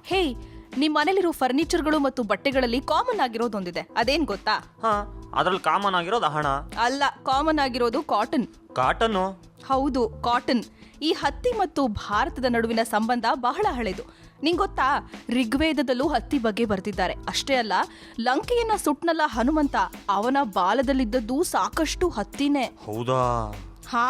ಹೇ, ನಿಮ್ ಮನೇಲಿರೋ ಫರ್ನಿಚರ್ಗಳು ಮತ್ತು ಬಟ್ಟೆಗಳಲ್ಲಿ ಕಾಮನ್ ಆಗಿರೋದೊಂದಿದೆ, ಅದೇನ್ ಗೊತ್ತಾ? ಅದ್ರಲ್ಲಿ ಕಾಮನ್ ಆಗಿರೋದು ಹಣ ಅಲ್ಲ, ಕಾಮನ್ ಆಗಿರೋದು ಕಾಟನ್. ಕಾಟನ್ನು? ಹೌದು, ಕಾಟನ್. ಈ ಹತ್ತಿ ಮತ್ತು ಭಾರತದ ನಡುವಿನ ಸಂಬಂಧ ಬಹಳ ಹಳೆದು. ನಿಂಗೊತ್ತಾ, ಋಗ್ವೇದದಲ್ಲೂ ಹತ್ತಿ ಬಗ್ಗೆ ಬರೆದಿದ್ದಾರೆ. ಅಷ್ಟೇ ಅಲ್ಲ, ಲಂಕೆಯನ್ನ ಸುಟ್ನಲ್ಲ ಹನುಮಂತ, ಅವನ ಬಾಲದಲ್ಲಿದ್ದದ್ದು ಸಾಕಷ್ಟು ಹತ್ತಿನೇ. ಹೌದಾ? ಹಾ,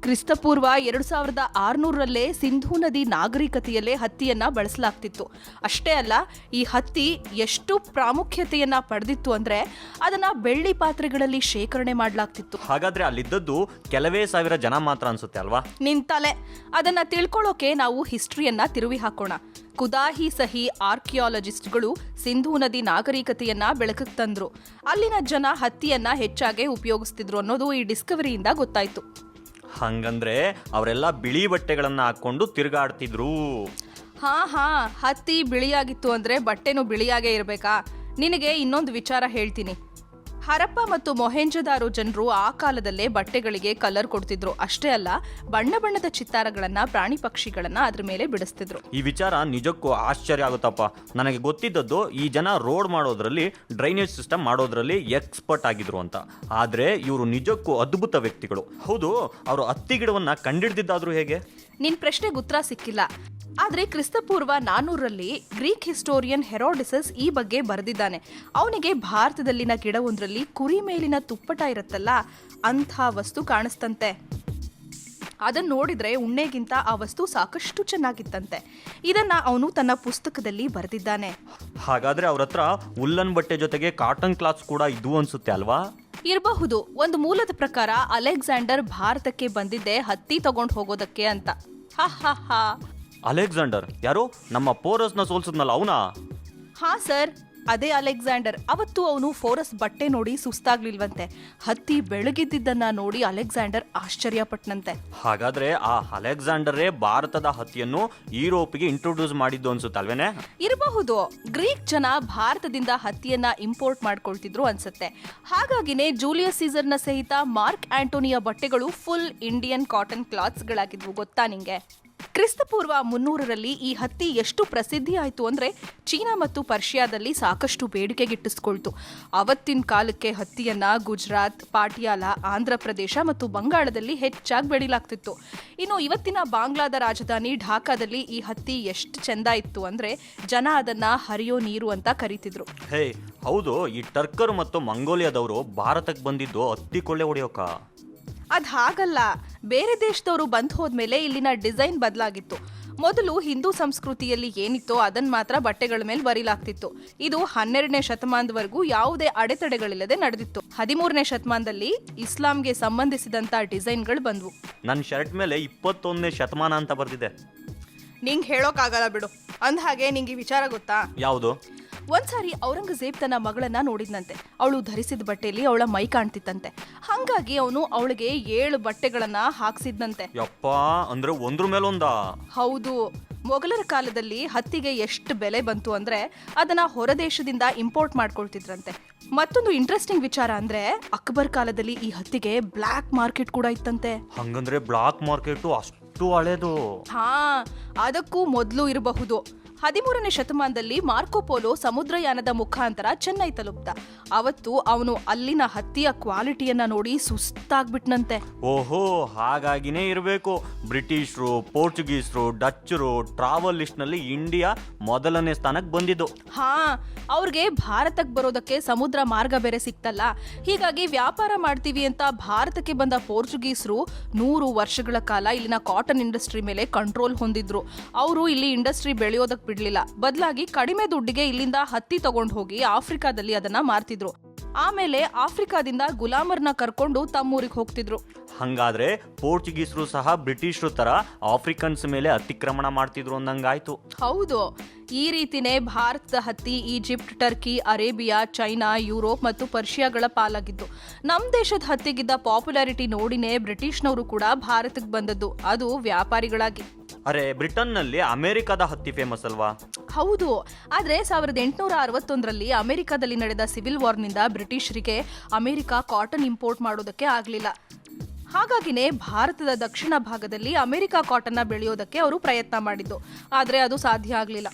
ಕ್ರಿಸ್ತಪೂರ್ವ 2600ರಲ್ಲೇ ಸಿಂಧೂ ನದಿ ನಾಗರಿಕತೆಯಲ್ಲೇ ಹತ್ತಿಯನ್ನ ಬಳಸಲಾಗ್ತಿತ್ತು. ಅಷ್ಟೇ ಅಲ್ಲ, ಈ ಹತ್ತಿ ಎಷ್ಟು ಪ್ರಾಮುಖ್ಯತೆಯನ್ನ ಪಡೆದಿತ್ತು ಅಂದ್ರೆ ಅದನ್ನ ಬೆಳ್ಳಿ ಪಾತ್ರೆಗಳಲ್ಲಿ ಶೇಖರಣೆ ಮಾಡಲಾಗ್ತಿತ್ತು. ಹಾಗಾದ್ರೆ ಅಲ್ಲಿದ್ದದ್ದು ಕೆಲವೇ ಸಾವಿರ ಜನ ಮಾತ್ರ ಅನ್ಸುತ್ತೆ ಅಲ್ವಾ? ನಿಂತಲೆ ಅದನ್ನ ತಿಳ್ಕೊಳ್ಳೋಕೆ ನಾವು ಹಿಸ್ಟ್ರಿಯನ್ನ ತಿರುವಿ ಹಾಕೋಣ. ಕುದಾಹಿ ಸಹಿ ಆರ್ಕಿಯಾಲಜಿಸ್ಟ್ಗಳು ಸಿಂಧೂ ನದಿ ನಾಗರಿಕತೆಯನ್ನ ಬೆಳಕಿಗೆ ತಂದ್ರು. ಅಲ್ಲಿನ ಜನ ಹತ್ತಿಯನ್ನ ಹೆಚ್ಚಾಗಿ ಉಪಯೋಗಿಸ್ತಿದ್ರು ಅನ್ನೋದು ಈ ಡಿಸ್ಕವರಿಯಿಂದ ಗೊತ್ತಾಯ್ತು. ಹಂಗಂದ್ರೆ ಅವರೆಲ್ಲ ಬಿಳಿ ಬಟ್ಟೆಗಳನ್ನ ಹಾಕೊಂಡು ತಿರುಗಾಡ್ತಿದ್ರು. ಹಾ, ಹತ್ತಿ ಬಿಳಿಯಾಗಿತ್ತು ಅಂದ್ರೆ ಬಟ್ಟೆನೂ ಬಿಳಿಯಾಗೇ ಇರ್ಬೇಕಾ? ನಿನಗೆ ಇನ್ನೊಂದು ವಿಚಾರ ಹೇಳ್ತೀನಿ. ಹರಪ್ಪ ಮತ್ತು ಮೊಹೆಂಜದಾರೋ ಜನರು ಆ ಕಾಲದಲ್ಲೇ ಬಟ್ಟೆಗಳಿಗೆ ಕಲರ್ ಕೊಡ್ತಿದ್ರು. ಅಷ್ಟೇ ಅಲ್ಲ, ಬಣ್ಣ ಬಣ್ಣದ ಚಿತ್ತಾರಗಳನ್ನ, ಪ್ರಾಣಿ ಪಕ್ಷಿಗಳನ್ನ ಅದ್ರ ಮೇಲೆ ಬಿಡಿಸ್ತಿದ್ರು. ಈ ವಿಚಾರ ನಿಜಕ್ಕೂ ಆಶ್ಚರ್ಯ ಆಗುತ್ತಪ್ಪ. ನನಗೆ ಗೊತ್ತಿದ್ದದ್ದು ಈ ಜನ ರೋಡ್ ಮಾಡೋದ್ರಲ್ಲಿ, ಡ್ರೈನೇಜ್ ಸಿಸ್ಟಮ್ ಮಾಡೋದ್ರಲ್ಲಿ ಎಕ್ಸ್ಪರ್ಟ್ ಆಗಿದ್ರು ಅಂತ. ಆದ್ರೆ ಇವರು ನಿಜಕ್ಕೂ ಅದ್ಭುತ ವ್ಯಕ್ತಿಗಳು. ಹೌದು, ಅವರು ಹತ್ತಿ ಗಿಡವನ್ನ ಕಂಡಿಡ್ದಿದ್ದಾದ್ರೂ ಹೇಗೆ? ನಿನ್ ಪ್ರಶ್ನೆಗೆ ಉತ್ತರ ಸಿಕ್ಕಿಲ್ಲ. ಆದ್ರೆ ಕ್ರಿಸ್ತಪೂರ್ವ 400ರಲ್ಲಿ ಗ್ರೀಕ್ ಹಿಸ್ಟೋರಿಯನ್ ಹೆರೋಡಿಸಸ್ ಈ ಬಗ್ಗೆ ಬರೆದಿದ್ದಾನೆ. ಅವನಿಗೆ ಭಾರತದಲ್ಲಿನ ಗಿಡವೊಂದರಲ್ಲಿ ಕುರಿ ಮೇಲಿನ ತುಪ್ಪಟ ಇರುತ್ತಲ್ಲ, ಅಂಥ ವಸ್ತು ಕಾಣಿಸ್ತಂತೆ. ಅದನ್ನ ನೋಡಿದ್ರೆ ಉಣ್ಣೆಗಿಂತ ಆ ವಸ್ತು ಸಾಕಷ್ಟು ಚೆನ್ನಾಗಿತ್ತಂತೆ. ಇದನ್ನ ಅವನು ತನ್ನ ಪುಸ್ತಕದಲ್ಲಿ ಬರೆದಿದ್ದಾನೆ. ಹಾಗಾದ್ರೆ ಅವ್ರ ಹತ್ರ ಉಲ್ಲನ್ ಬಟ್ಟೆ ಜೊತೆಗೆ ಕಾಟನ್ ಕ್ಲಾತ್ಸ್ ಕೂಡ ಇದ್ವು ಅನ್ಸುತ್ತೆ ಅಲ್ವಾ? ಇರಬಹುದು. ಒಂದು ಮೂಲದ ಪ್ರಕಾರ ಅಲೆಕ್ಸಾಂಡರ್ ಭಾರತಕ್ಕೆ ಬಂದಿದ್ದೆ ಹತ್ತಿ ತಗೊಂಡು ಹೋಗೋದಕ್ಕೆ ಅಂತ. ಹಾ. ಅಲೆಕ್ಸಾಂಡರ್ ಯಾರು? ನಮ್ಮ ಪೋರಸ್ನ ಸೋಲ್ಸದ್ನಲ್ಲ ಅವನಾ? ಹಾ ಸರ್, ಅದೇ ಅಲೆಕ್ಸಾಂಡರ್. ಅವತ್ತು ಅವನು ಫೋರಸ್ ಬಟ್ಟೆ ನೋಡಿ ಸುಸ್ತಾಗ್ಲಿಲ್ವಂತೆ. ಹತ್ತಿ ಬೆಳಗಿದ್ದನ್ನ ನೋಡಿ ಅಲೆಕ್ಸಾಂಡರ್ ಆಶ್ಚರ್ಯಪಟ್ಟನಂತೆ. ಹಾಗಾದ್ರೆ ಆ ಅಲೆಕ್ಸಾಂಡರೇ ಭಾರತದ ಹತ್ತಿಯನ್ನು ಯುರೋಪಿಗೆ ಇಂಟ್ರೊಡ್ಯೂಸ್ ಮಾಡಿದ್ದು ಅನ್ಸುತ್ತಲ್ವೇನೆ? ಇರಬಹುದು. ಗ್ರೀಕ್ ಜನ ಭಾರತದಿಂದ ಹತ್ತಿಯನ್ನ ಇಂಪೋರ್ಟ್ ಮಾಡ್ಕೊಳ್ತಿದ್ರು ಅನ್ಸುತ್ತೆ. ಹಾಗಾಗಿನೇ ಜೂಲಿಯಸ್ ಸೀಸರ್ನ ಸಹಿತ ಮಾರ್ಕ್ ಆಂಟೋನಿಯ ಬಟ್ಟೆಗಳು ಫುಲ್ ಇಂಡಿಯನ್ ಕಾಟನ್ ಕ್ಲಾತ್ಸ್ ಗಳಾಗಿದ್ವು. ಗೊತ್ತಾ ನಿಂಗೆ? ಕ್ರಿಸ್ತಪೂರ್ವ 300ರಲ್ಲಿ ಈ ಹತ್ತಿ ಎಷ್ಟು ಪ್ರಸಿದ್ಧಿ ಆಯಿತು ಅಂದರೆ ಚೀನಾ ಮತ್ತು ಪರ್ಷಿಯಾದಲ್ಲಿ ಸಾಕಷ್ಟು ಬೇಡಿಕೆಗಿಟ್ಟಿಸ್ಕೊಳ್ತು. ಅವತ್ತಿನ ಕಾಲಕ್ಕೆ ಹತ್ತಿಯನ್ನು ಗುಜರಾತ್, ಪಾಟಿಯಾಲ, ಆಂಧ್ರ ಪ್ರದೇಶ ಮತ್ತು ಬಂಗಾಳದಲ್ಲಿ ಹೆಚ್ಚಾಗಿ ಬೆಳಿಲಾಗ್ತಿತ್ತು. ಇನ್ನು ಇವತ್ತಿನ ಬಾಂಗ್ಲಾದ ರಾಜಧಾನಿ ಢಾಕಾದಲ್ಲಿ ಈ ಹತ್ತಿ ಎಷ್ಟು ಚೆಂದ ಇತ್ತು ಅಂದರೆ ಜನ ಅದನ್ನು ಹರಿಯೋ ನೀರು ಅಂತ ಕರೀತಿದ್ರು. ಹೇ, ಹೌದು, ಈ ಟರ್ಕರ್ ಮತ್ತು ಮಂಗೋಲಿಯಾದವರು ಭಾರತಕ್ಕೆ ಬಂದಿದ್ದು ಹತ್ತಿ ಕೊಳ್ಳೆ ಹೊಡೆಯೋಕ? ಅದು ಹಾಗಲ್ಲ. ಬೇರೆ ದೇಶದವರು ಬಂದು ಹೋದ್ಮೇಲೆ ಇಲ್ಲಿನ ಡಿಸೈನ್ ಬದಲಾಗಿತ್ತು. ಮೊದಲು ಹಿಂದೂ ಸಂಸ್ಕೃತಿಯಲ್ಲಿ ಏನಿತ್ತೋ ಅದನ್ನ ಮಾತ್ರ ಬಟ್ಟೆಗಳ ಮೇಲೆ ಬರೀಲಾಗ್ತಿತ್ತು. ಇದು 12ನೇ ಶತಮಾನದವರೆಗೂ ಯಾವುದೇ ಅಡೆತಡೆಗಳಿಲ್ಲದೆ ನಡೆದಿತ್ತು. 13ನೇ ಶತಮಾನದಲ್ಲಿ ಇಸ್ಲಾಂಗೆ ಸಂಬಂಧಿಸಿದಂತ ಡಿಸೈನ್ಗಳು ಬಂದ್ವು. ನನ್ನ ಶರ್ಟ್ ಮೇಲೆ 21ನೇ ಶತಮಾನ ಅಂತ ಬರ್ದಿದೆ. ನಿಂಗೆ ಹೇಳೋಕ್ಕಾಗಲ್ಲ ಬಿಡು. ಅಂದಹಾಗೆ ನಿಂಗೆ ಈ ವಿಚಾರ ಗೊತ್ತಾ? ಯಾವುದು? ಒಂದ್ಸಾರಿ ಔರಂಗಜೇಬ್ ತನ್ನ ಮಗಳನ್ನ ನೋಡಿದ್ನಂತೆ. ಅವಳು ಧರಿಸಿದ ಬಟ್ಟೆಯಲ್ಲಿ ಅವಳ ಮೈ ಕಾಣ್ತಿತ್ತಂತೆ. ಹಂಗಾಗಿ ಅವನು ಅವಳಿಗೆ 7 ಬಟ್ಟೆಗಳನ್ನ ಹಾಕ್ಸಿದ್ನಂತೆ. ಯಪ್ಪ, ಅಂದ್ರೆ ಒಂದ್ರ ಮೇಲೊಂದಾ? ಹೌದು. ಮೊಘಲರ ಕಾಲದಲ್ಲಿ ಹತ್ತಿಗೆ ಎಷ್ಟು ಬೆಲೆ ಬಂತು ಅಂದ್ರೆ ಅದನ್ನ ಹೊರದೇಶದಿಂದ ಇಂಪೋರ್ಟ್ ಮಾಡ್ಕೊಳ್ತಿದ್ರಂತೆ. ಮತ್ತೊಂದು ಇಂಟ್ರೆಸ್ಟಿಂಗ್ ವಿಚಾರ ಅಂದ್ರೆ ಅಕ್ಬರ್ ಕಾಲದಲ್ಲಿ ಈ ಹತ್ತಿಗೆ ಬ್ಲ್ಯಾಕ್ ಮಾರ್ಕೆಟ್ ಕೂಡ ಇತ್ತಂತೆ. ಹಂಗಂದ್ರೆ ಬ್ಲಾಕ್ ಮಾರ್ಕೆಟ್ ಅಷ್ಟು ಹಳೇದು? ಹಾ, ಅದಕ್ಕೂ ಮೊದಲು ಇರಬಹುದು. 13ನೇ ಶತಮಾನದಲ್ಲಿ ಮಾರ್ಕೋಪೋಲೋ ಸಮುದ್ರಯಾನದ ಮುಖಾಂತರ ಚೆನ್ನೈ ತಲುಪ್ತ. ಅವತ್ತು ಅವನು ಅಲ್ಲಿನ ಹತ್ತಿಯ ಕ್ವಾಲಿಟಿಯನ್ನ ನೋಡಿ ಸುಸ್ತಾಗ್ಬಿಟ್ನಂತೆ. ಓಹೋ, ಹಾಗಾಗಿನೇ ಇರಬೇಕು ಬ್ರಿಟಿಷರು, ಪೋರ್ಚುಗೀಸರು, ಡಚ್ಚರು ಟ್ರಾವೆಲ್ ಲಿಸ್ಟ್ ನಲ್ಲಿ ಇಂಡಿಯಾ ಮೊದಲನೇ ಸ್ಥಾನಕ್ಕೆ ಬಂದಿದ್ದು. ಹಾ, ಅವ್ರಿಗೆ ಭಾರತಕ್ಕೆ ಬರೋದಕ್ಕೆ ಸಮುದ್ರ ಮಾರ್ಗ ಬೇರೆ ಸಿಕ್ತಲ್ಲ. ಹೀಗಾಗಿ ವ್ಯಾಪಾರ ಮಾಡ್ತೀವಿ ಅಂತ ಭಾರತಕ್ಕೆ ಬಂದ ಪೋರ್ಚುಗೀಸರು 100 ವರ್ಷಗಳ ಕಾಲ ಇಲ್ಲಿನ ಕಾಟನ್ ಇಂಡಸ್ಟ್ರಿ ಮೇಲೆ ಕಂಟ್ರೋಲ್ ಹೊಂದಿದ್ರು. ಅವರು ಇಲ್ಲಿ ಇಂಡಸ್ಟ್ರಿ ಬೆಳೆಯೋದಕ್ಕೆ ಬಿಡ್ಲಿಲ್ಲ. ಬದಲಾಗಿ ಕಡಿಮೆ ದುಡ್ಡಿಗೆ ಇಲ್ಲಿಂದ ಹತ್ತಿ ತಗೊಂಡು ಹೋಗಿ ಆಫ್ರಿಕಾದಲ್ಲಿ ಅದನ್ನ ಮಾರ್ತಿದ್ರು. ಆಮೇಲೆ ಆಫ್ರಿಕಾದಿಂದ ಗುಲಾಮರ್ನ ಕರ್ಕೊಂಡು ತಮ್ಮೂರಿಗೆ ಹೋಗ್ತಿದ್ರು. ಹಂಗಾದ್ರೆ ಪೋರ್ಚುಗೀಸರು ಸಹ ಬ್ರಿಟಿಷರು ತರ ಆಫ್ರಿಕನ್ಸ್ ಮೇಲೆ ಅತಿಕ್ರಮಣ ಮಾಡ್ತಿದ್ರು ಅಂದಂಗಾಯ್ತು. ಹೌದು. ಈ ರೀತಿನೇ ಭಾರತದ ಹತ್ತಿ Egypt, Turkey, Arabia, China, Europe ಮತ್ತು ಪರ್ಷಿಯಾಗಳ ಪಾಲಾಗಿದ್ದು. ನಮ್ ದೇಶದ ಹತ್ತಿಗಿದ್ದ ಪಾಪ್ಯುಲಾರಿಟಿ ನೋಡಿನೇ ಬ್ರಿಟಿಷ್ನವರು ಕೂಡ ಭಾರತಕ್ಕೆ ಬಂದದ್ದು, ಅದು ವ್ಯಾಪಾರಿಗಳಾಗಿ. ಅರೆ, ಬ್ರಿಟನ್ ನಲ್ಲಿ ಅಮೆರಿಕದ ಹತ್ತಿ ಫೇಮಸ್ ಅಲ್ವಾ? ಹೌದು. ಆದ್ರೆ 1861ರಲ್ಲಿ ಅಮೆರಿಕದಲ್ಲಿ ನಡೆದ ಸಿವಿಲ್ ವಾರ್ನಿಂದ ಬ್ರಿಟಿಷರಿಗೆ ಅಮೆರಿಕ ಕಾಟನ್ ಇಂಪೋರ್ಟ್ ಮಾಡೋದಕ್ಕೆ ಆಗ್ಲಿಲ್ಲ. ಹಾಗಾಗಿನೇ ಭಾರತದ ದಕ್ಷಿಣ ಭಾಗದಲ್ಲಿ ಅಮೆರಿಕ ಕಾಟನ್ನ ಬೆಳೆಯೋದಕ್ಕೆ ಅವರು ಪ್ರಯತ್ನ ಮಾಡಿದ್ದು. ಆದ್ರೆ ಅದು ಸಾಧ್ಯ ಆಗ್ಲಿಲ್ಲ.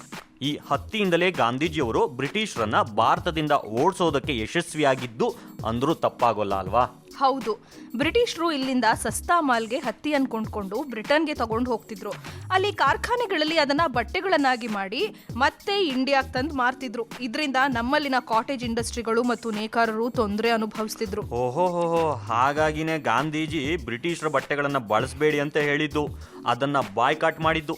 ಈ ಹತ್ತಿಯಿಂದಲೇ ಗಾಂಧೀಜಿಯವರು ಬ್ರಿಟಿಷರನ್ನ ಭಾರತದಿಂದ ಓಡಿಸೋದಕ್ಕೆ ಯಶಸ್ವಿಯಾಗಿದ್ದು ಅಂದ್ರೂ ತಪ್ಪಾಗೋಲ್ಲ ಅಲ್ವಾ? ಹೌದು, ಬ್ರಿಟಿಷರು ಇಲ್ಲಿಂದ ಸಸ್ತಾ ಮಾಲ್ಗೆ ಹತ್ತಿಯನ್ನು ಕೊಂಡ್ಕೊಂಡು ಬ್ರಿಟನ್ಗೆ ತಗೊಂಡು ಹೋಗ್ತಿದ್ರು. ಅಲ್ಲಿ ಕಾರ್ಖಾನೆಗಳಲ್ಲಿ ಅದನ್ನ ಬಟ್ಟೆಗಳನ್ನಾಗಿ ಮಾಡಿ ಮತ್ತೆ ಇಂಡಿಯಾಗೆ ತಂದು ಮಾರ್ತಿದ್ರು. ಇದರಿಂದ ನಮ್ಮಲ್ಲಿನ ಕಾಟೇಜ್ ಇಂಡಸ್ಟ್ರಿಗಳು ಮತ್ತು ನೇಕಾರರು ತೊಂದರೆ ಅನುಭವಿಸ್ತಿದ್ರು. ಓಹೋ, ಹಾಗಾಗಿನೇ ಗಾಂಧೀಜಿ ಬ್ರಿಟಿಷರ ಬಟ್ಟೆಗಳನ್ನ ಬಳಸಬೇಡಿ ಅಂತ ಹೇಳಿದ್ದು, ಅದನ್ನ ಬಾಯ್ಕಾಟ್ ಮಾಡಿದ್ದು.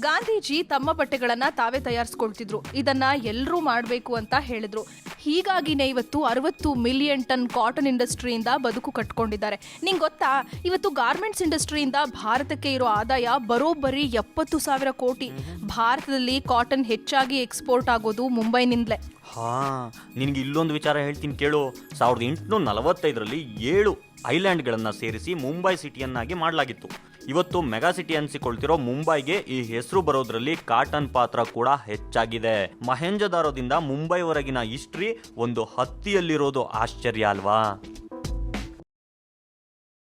ಗಾಂಧೀಜಿ ತಮ್ಮ ಬಟ್ಟೆಗಳನ್ನ ತಾವೇ ತಯಾರಿಸ್ಕೊಳ್ತಿದ್ರು. ಇದನ್ನ ಎಲ್ಲರೂ ಮಾಡಬೇಕು ಅಂತ ಹೇಳಿದ್ರು. ಹೀಗಾಗಿನೇ ಇವತ್ತು 60 ಮಿಲಿಯನ್ ಟನ್ ಕಾಟನ್ ಇಂಡಸ್ಟ್ರಿಯಿಂದ ಬದುಕು ಕಟ್ಕೊಂಡಿದ್ದಾರೆ. ನಿಂಗೆ ಗೊತ್ತಾ, ಇವತ್ತು ಗಾರ್ಮೆಂಟ್ಸ್ ಇಂಡಸ್ಟ್ರಿಯಿಂದ ಭಾರತಕ್ಕೆ ಇರೋ ಆದಾಯ ಬರೋಬ್ಬರಿ 70,000 ಕೋಟಿ. ಭಾರತದಲ್ಲಿ ಕಾಟನ್ ಹೆಚ್ಚಾಗಿ ಎಕ್ಸ್ಪೋರ್ಟ್ ಆಗೋದು ಮುಂಬೈನಿಂದಲೇ. ನಿನಗೆ ಇಲ್ಲೊಂದು ವಿಚಾರ ಹೇಳ್ತೀನಿ ಕೇಳು. 1845ರಲ್ಲಿ 7 ಐಲ್ಯಾಂಡ್ಗಳನ್ನು ಸೇರಿಸಿ ಮುಂಬೈ ಸಿಟಿಯನ್ನಾಗಿ ಮಾಡಲಾಗಿತ್ತು. ಇವತ್ತು ಮೆಗಾ ಸಿಟಿ ಅನಿಸಿಕೊಳ್ತಿರೋ ಮುಂಬೈಗೆ ಈ ಹೆಸರು ಬರೋದ್ರಲ್ಲಿ ಕಾಟನ್ ಪಾತ್ರ ಕೂಡ ಹೆಚ್ಚಾಗಿದೆ. ಮಹೇಂಜದಾರೋದಿಂದ ಮುಂಬೈವರೆಗಿನ ಹಿಸ್ಟ್ರಿ ಒಂದು ಹತ್ತಿಯಲ್ಲಿರೋದು ಆಶ್ಚರ್ಯ ಅಲ್ವಾ?